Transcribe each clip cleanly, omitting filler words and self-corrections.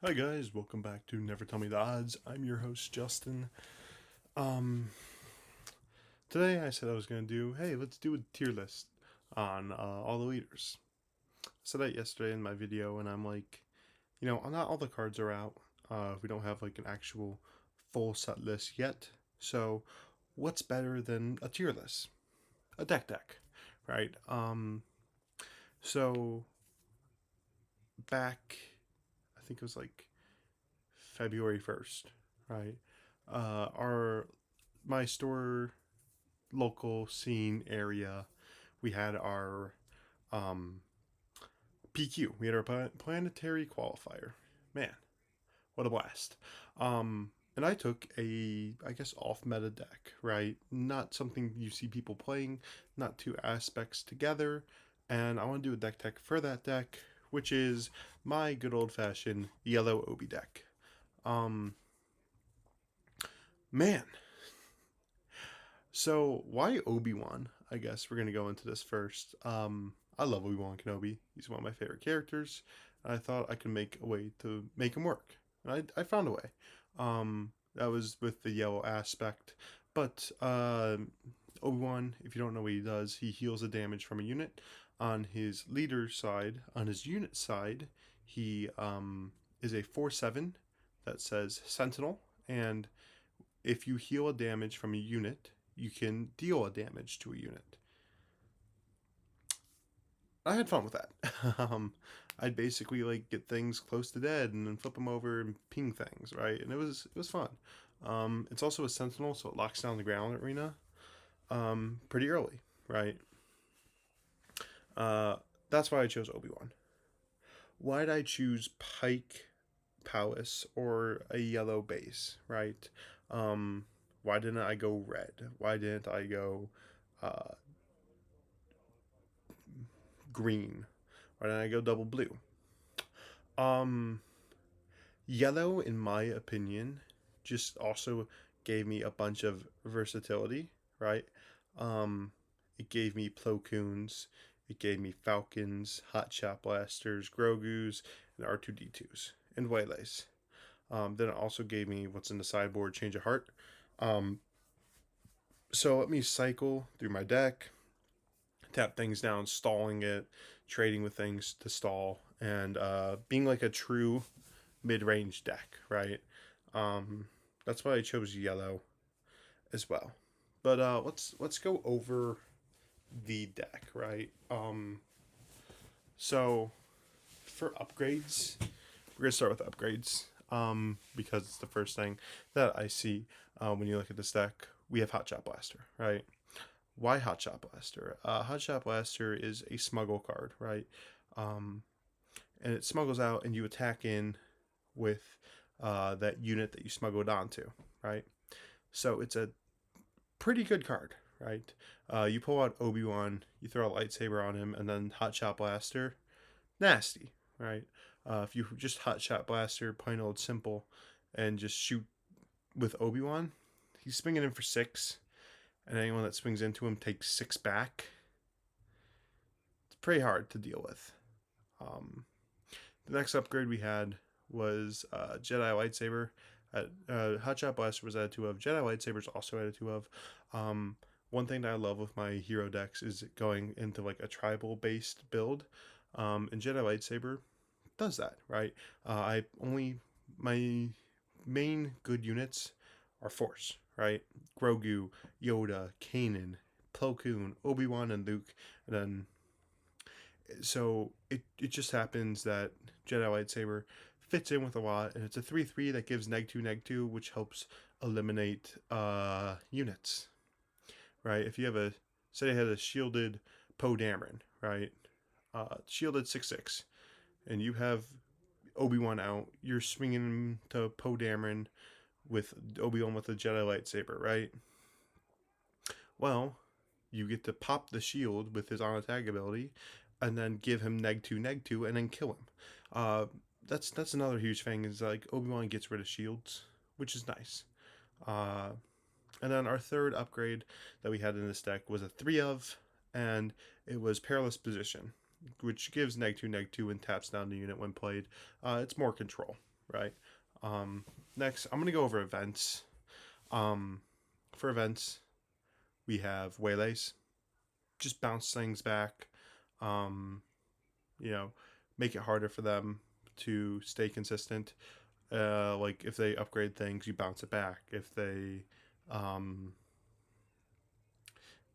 Hi guys, welcome back to Never Tell Me the Odds. I'm your host Justin. Um, Today I said I was gonna do, hey, let's do a tier list on all the leaders. I said that yesterday in my video, and I'm like, not all the cards are out. We don't have like an actual full set list yet. So, what's better than a tier list? A deck, right? So back, I think it was like February 1st, right? Our my store local scene area, we had our um, PQ. We had our planetary qualifier. Man, what a blast! And I took I guess, off meta deck, right? Not something you see people playing, not two aspects together. And I want to do a deck tech for that deck, which is my good old fashioned yellow Obi deck. Um, Man, so why Obi-Wan? I guess we're gonna go into this first. I love Obi-Wan Kenobi. He's one of my favorite characters. I thought I could make a way to make him work. I found a way. That was with the yellow aspect. But Obi-Wan, if you don't know what he does, he heals the damage from a unit. On his leader side, on his unit side, he is a 4/7 that says Sentinel, and if you heal a damage from a unit, you can deal a damage to a unit. I had fun with that. I'd basically like get things close to dead and then flip them over and ping things, right? And it was fun. It's also a sentinel, so it locks down the ground arena pretty early, right? Uh, that's why I chose Obi-Wan. Why did I choose Pike, Powis, or a yellow base, right? Um, why didn't I go red? Why didn't I go uh, green? Why didn't I go double blue? Um, Yellow, in my opinion, just also gave me a bunch of versatility, right? Um, it gave me Plo Koons, it gave me Falcons, Hot Shot Blasters, Grogu's, and R2D2s, and Waylays. Then it also gave me what's in the sideboard, Change of Heart. Um, so let me cycle through my deck, tap things down, stalling it, trading with things to stall, and being like a true mid-range deck, right? Um, that's why I chose yellow as well. But let's go over the deck, right? So for upgrades, we're gonna start with upgrades. Because it's the first thing that I see when you look at this deck. We have Hotshot Blaster, right? Why Hotshot Blaster? Hotshot Blaster is a smuggle card, right? Um, and it smuggles out, and you attack in with that unit that you smuggled onto, right? So it's a pretty good card, right? You pull out Obi-Wan, you throw a lightsaber on him, and then Hot Shot Blaster, nasty, right? If you just Hot Shot Blaster, plain old simple, and just shoot with Obi-Wan, he's swinging in for 6, and anyone that swings into him takes 6 back. It's pretty hard to deal with. The next upgrade we had was Jedi Lightsaber. Hotshot Blaster was added to of. Jedi Lightsabers also added to of. One thing that I love with my hero decks is going into like a tribal based build. And Jedi Lightsaber does that, right? I only my main good units are Force, right? Grogu, Yoda, Kanan, Plo Koon, Obi-Wan, and Luke. And then so it just happens that Jedi lightsaber fits in with a lot, and it's a 3/3 that gives neg 2, which helps eliminate units, right? If you have a say I had a shielded Poe Dameron, right? Shielded 6/6, and you have Obi-Wan out, you're swinging to Poe Dameron with Obi-Wan with a Jedi lightsaber, right? Well, you get to pop the shield with his on attack ability, and then give him neg 2, and then kill him. Uh, that's another huge thing is like Obi-Wan gets rid of shields, which is nice. Uh, and then our third upgrade that we had in this deck was a 3 of, and it was Perilous Position, which gives neg 2 and taps down the unit when played. It's more control, right? Next, I'm gonna go over events. Um, for events, we have waylays. Just bounce things back. Um, you know, make it harder for them to stay consistent. Like if they upgrade things, you bounce it back. If um,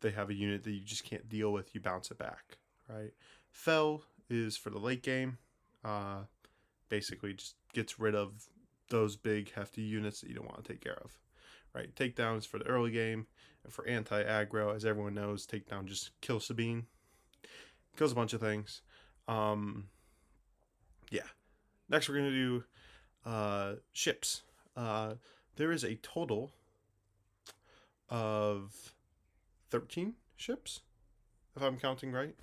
they have a unit that you just can't deal with, you bounce it back, right? Fell is for the late game. Uh, Basically, just gets rid of those big, hefty units that you don't want to take care of, right? Takedowns for the early game, and for anti-aggro, as everyone knows, takedown just kills Sabine, kills a bunch of things. Um, yeah. Next, we're gonna do ships. Uh, there is a total of 13 ships, if I'm counting right,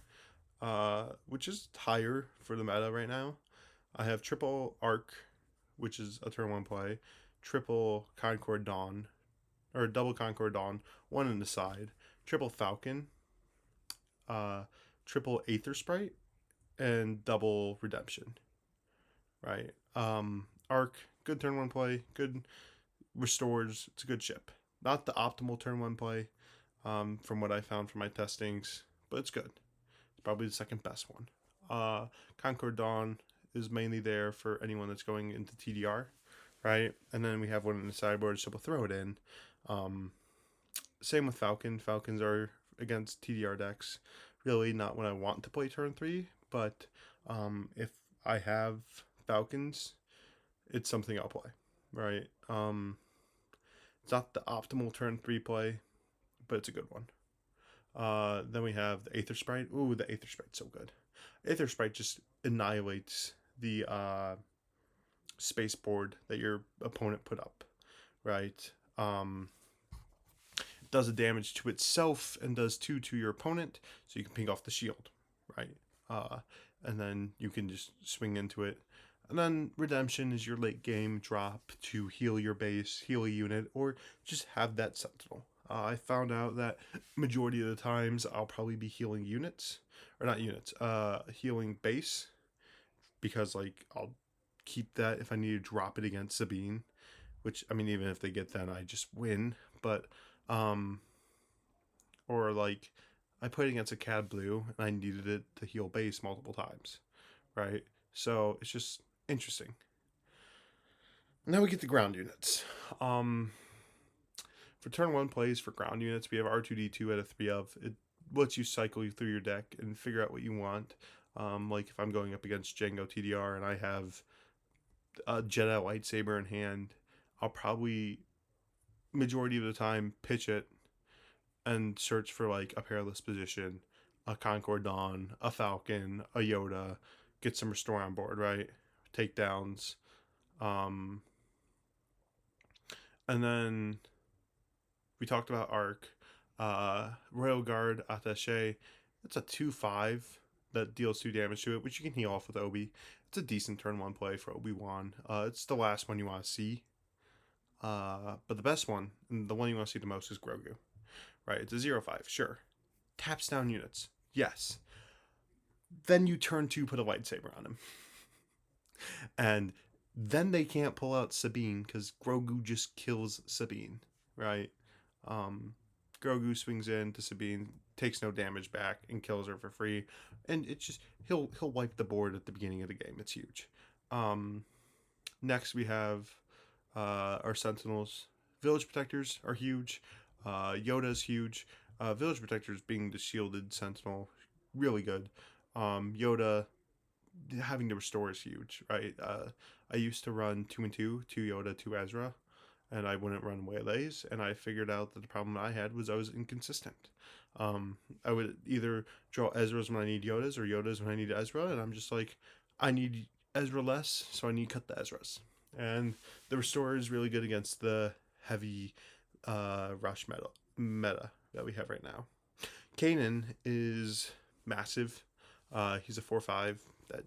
which is higher for the meta right now. I have triple Arc, which is a turn one play, triple Concord Dawn, or double Concord Dawn, one in the side, triple Falcon, uh, triple Aether Sprite, and double Redemption. Right. Arc, good turn one play, good restores. It's a good ship. Not the optimal turn one play, from what I found from my testings, but it's good. It's probably the second best one. Concord Dawn is mainly there for anyone that's going into TDR, right? And then we have one in the sideboard, so we'll throw it in. Same with Falcon. Falcons are against TDR decks. Really not when I want to play turn 3, but if I have Falcons, it's something I'll play, right? It's not the optimal turn 3 play, but it's a good one. Then we have the Aether Sprite. Ooh, the Aether Sprite's so good. Aether Sprite just annihilates the space board that your opponent put up, right? Does a damage to itself and does 2 to your opponent, so you can ping off the shield, right? And then you can just swing into it. And then Redemption is your late game drop to heal your base, heal a unit, or just have that Sentinel. I found out that majority of the times I'll probably be healing units, or not units, healing base, because like I'll keep that if I need to drop it against Sabine, which I mean even if they get that I just win, but or like I played against a Cad Blue and I needed it to heal base multiple times, right? So it's just interesting. Now we get the ground units. For turn one plays for ground units, we have R2D2 at a 3 of. It lets you cycle through your deck and figure out what you want. Like if I'm going up against Django TDR and I have a Jedi lightsaber in hand, I'll probably majority of the time pitch it and search for like a perilous position, a Concord Dawn, a Falcon, a Yoda, get some restore on board, right? Takedowns. And then we talked about Arc. Royal Guard Attaché. It's a 2/5 that deals 2 damage to it, which you can heal off with Obi. It's a decent turn 1 play for Obi-Wan. It's the last one you want to see. But the best one, and the one you want to see the most, is Grogu. Right? It's a 0/5, sure. Taps down units. Yes. Then you turn 2, put a lightsaber on him. And then they can't pull out Sabine because Grogu just kills Sabine, right? Grogu swings in to Sabine, takes no damage back, and kills her for free. And it's just he'll wipe the board at the beginning of the game. It's huge. Next we have our Sentinels. Village Protectors are huge. Yoda's huge. Village Protectors being the shielded Sentinel, really good. Yoda having to restore is huge, right? I used to run 2 and 2, 2 Yoda, 2 Ezra, and I wouldn't run waylays, and I figured out that the problem I had was I was inconsistent. I would either draw Ezras when I need Yodas or Yodas when I need Ezra, and I'm just like, I need Ezra less, so I need to cut the Ezras. And the restore is really good against the heavy rush meta that we have right now. Kanan is massive. He's a 4/5 that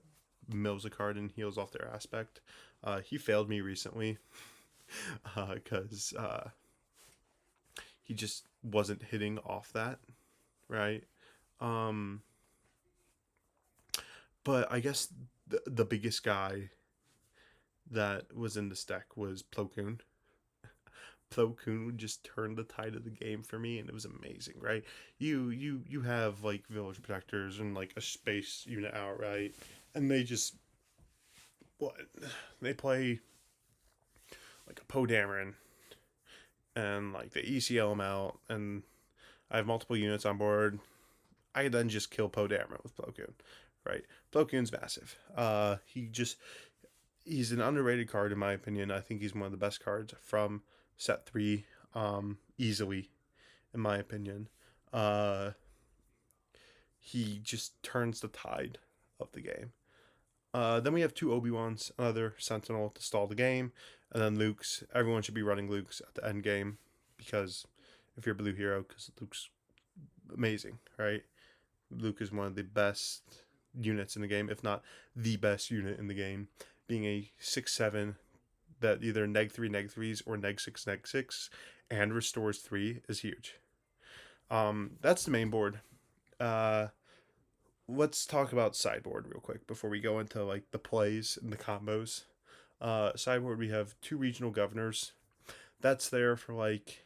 mills a card and heals off their aspect. He failed me recently because he just wasn't hitting off that, right? But I guess the biggest guy that was in this deck was Plo Koon. Plo Koon just turned the tide of the game for me, and it was amazing, right? You have like village protectors and like a space unit out, right? And they just what they play like a Poe Dameron, and like the ECL them out, and I have multiple units on board. I then just kill Poe Dameron with Plo Koon, right? Plo Koon's massive. He's an underrated card in my opinion. I think he's one of the best cards from set three, easily, in my opinion. Uh, he just turns the tide of the game. Then we have two Obi-Wans, another Sentinel to stall the game, and then Luke's. Everyone should be running Luke's at the end game because if you're a blue hero, because Luke's amazing, right? Luke is one of the best units in the game, if not the best unit in the game. Being a 6/7 that either neg 3 neg 3s or neg 6 neg 6 and restores 3 is huge. That's the main board. Uh, let's talk about sideboard real quick before we go into like the plays and the combos. Sideboard, we have two regional governors. That's there for like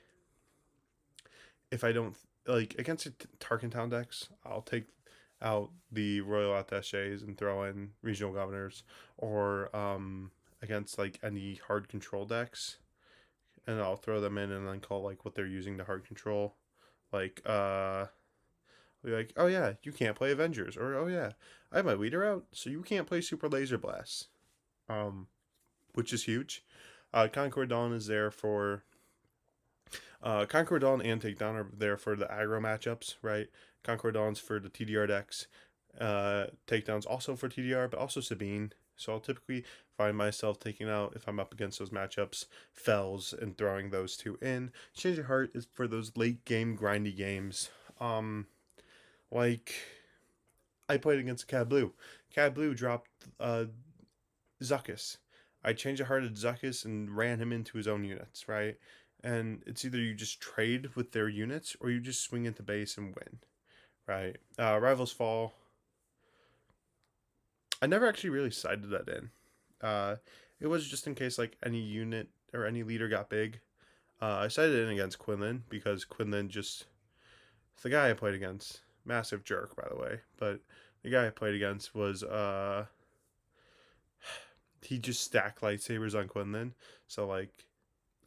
if I don't like against Tarkentown decks, I'll take out the Royal Attaches and throw in regional governors, or against like any hard control decks, and I'll throw them in and then call like what they're using to hard control. Like be like, oh yeah, you can't play Avengers, or oh yeah, I have my leader out, so you can't play Super Laser Blast, um, which is huge. Concord Dawn is there for Concord Dawn and Takedown are there for the aggro matchups, right? Concord Dawn's for the TDR decks. Takedown's also for TDR, but also Sabine. So I'll typically find myself taking out, if I'm up against those matchups, Fells and throwing those two in. Change of Heart is for those late game grindy games. Like I played against Cad Blue. Cad Blue dropped Zuckuss. I changed the heart of Zuckuss and ran him into his own units, right? And it's either you just trade with their units or you just swing into base and win, right? Rivals Fall. I never actually really sided that in. Uh, it was just in case like any unit or any leader got big. I sided in against Quinlan because Quinlan just the guy I played against, massive jerk by the way, but the guy I played against was he just stacked lightsabers on Quinlan, so like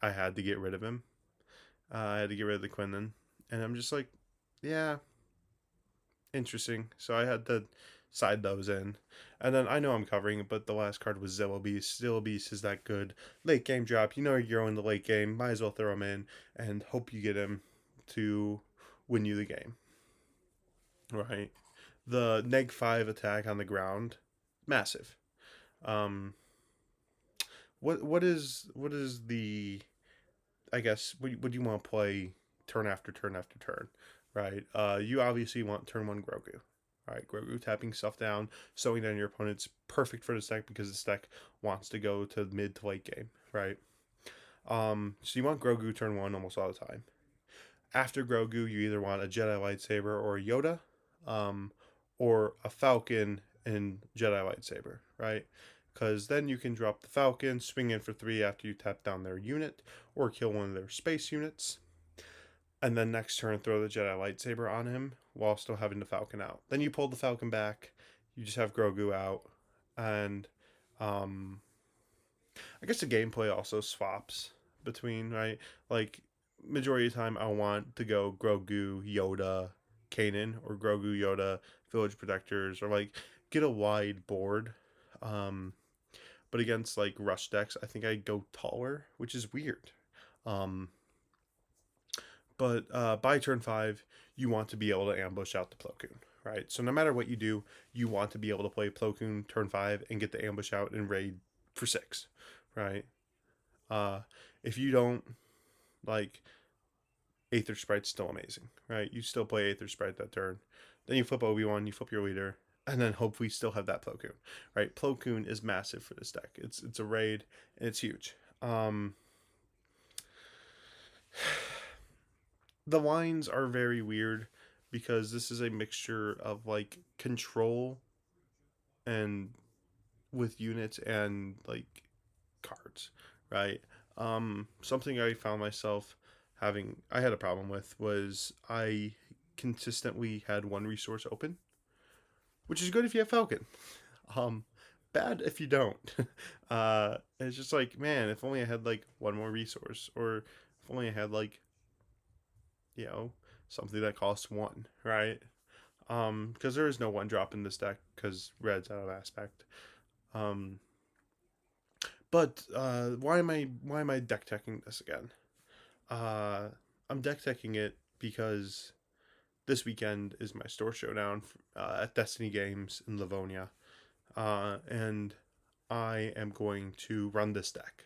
I had to get rid of him. I had to get rid of the Quinlan, and I'm just like, yeah, interesting. So I had to side those in, and then I know I'm covering, but the last card was Zilla Beast. Zilla Beast is that good late game drop. You know you're in the late game, might as well throw him in and hope you get him to win you the game, right? The neg 5 attack on the ground, massive. Um, what is the I guess would you want to play turn after turn after turn, right? You obviously want turn one Grogu, right? Grogu tapping stuff down, slowing down your opponent's perfect for this deck because this deck wants to go to mid to late game, right? So you want Grogu turn one almost all the time. After Grogu, you either want a Jedi lightsaber or a Yoda, um, or a Falcon and Jedi lightsaber, right? Because then you can drop the Falcon, swing in for 3 after you tap down their unit, or kill one of their space units, and then next turn throw the Jedi lightsaber on him while still having the Falcon out. Then you pull the Falcon back, you just have Grogu out, and um, I guess the gameplay also swaps between, right? Like majority of the time I want to go Grogu, Yoda, Kanan, or Grogu, Yoda, Village Protectors, or like get a wide board. Um, but against like rush decks, I think I go taller, which is weird. Um, but by turn 5, you want to be able to ambush out the Plo Koon, right? So no matter what you do, you want to be able to play Plo Koon turn 5 and get the ambush out and raid for 6, right? Uh, if you don't, like, Aether Sprite's still amazing, right? You still play Aether Sprite that turn. Then you flip Obi-Wan, you flip your leader, and then hopefully still have that Plo Koon, right? Plo Koon is massive for this deck. It's a raid, and it's huge. The lines are very weird because this is a mixture of, like, control and with units and, like, cards, right? Something I found myself I had a problem with was I consistently had one resource open, which is good if you have Falcon. Um, Bad if you don't. It's just like, man, if only I had like one more resource, or if only I had like, you know, something that costs one, right? Because there is no one drop in this deck because red's out of aspect. Um, but why am I deck teching this again? Uh, I'm deck teching it because this weekend is my store showdown at Destiny Games in Livonia, and I am going to run this deck.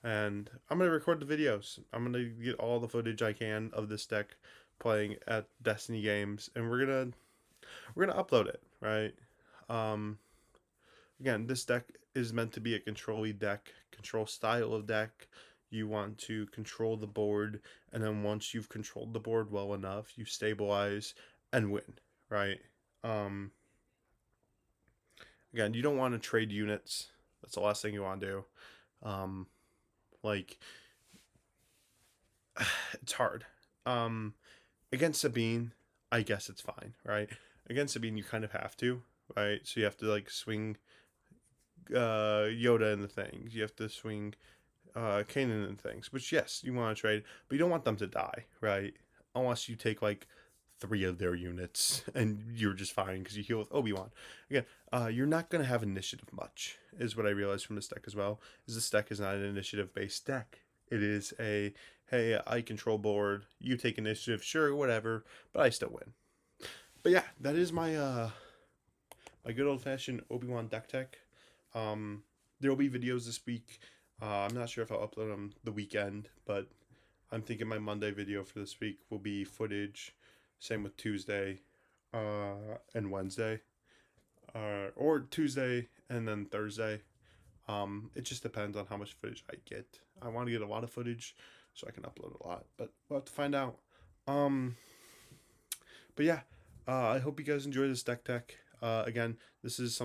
And I'm gonna record the videos. I'm gonna get all the footage I can of this deck playing at Destiny Games, and we're gonna upload it, right? Um, Again, this deck is meant to be a control-y deck, control style of deck. You want to control the board, and then once you've controlled the board well enough, you stabilize and win, right? Um, Again, you don't want to trade units. That's the last thing you want to do. Um, like, it's hard. Um, Against Sabine, I guess it's fine, right? Against Sabine, you kind of have to, right? So you have to like swing Yoda and the things. You have to swing Kanan and things. Which yes, you want to trade, but you don't want them to die, right? Unless you take like three of their units and you're just fine because you heal with Obi-Wan. Again, you're not gonna have initiative much, is what I realized from this deck as well. Is this deck is not an initiative based deck. It is a hey, I control board, you take initiative, sure, whatever, but I still win. But yeah, that is my good old fashioned Obi-Wan deck tech. There will be videos this week. I'm not sure if I'll upload them the weekend, but I'm thinking my Monday video for this week will be footage. Same with Tuesday and Wednesday. Or Tuesday and then Thursday. It just depends on how much footage I get. I want to get a lot of footage so I can upload a lot, but we'll have to find out. Um, but yeah, I hope you guys enjoy this deck tech. Again, this is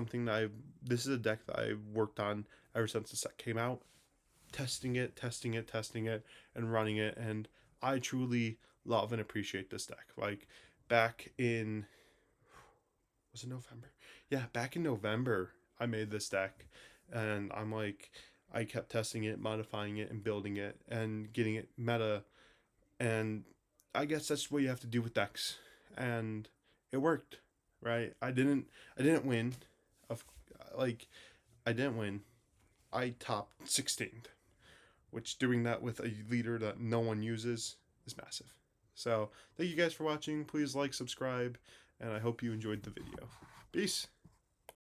this is a deck that I worked on ever since the set came out, testing it, and running it, and I truly love and appreciate this deck. Like back in was it November? Yeah, back in November, I made this deck, and I kept testing it, modifying it, and building it, and getting it meta, and I guess that's what you have to do with decks, and it worked, right? I didn't win, of like, I didn't win. I topped 16th, which doing that with a leader that no one uses is massive. So thank you guys for watching. Please like, subscribe, and I hope you enjoyed the video. Peace.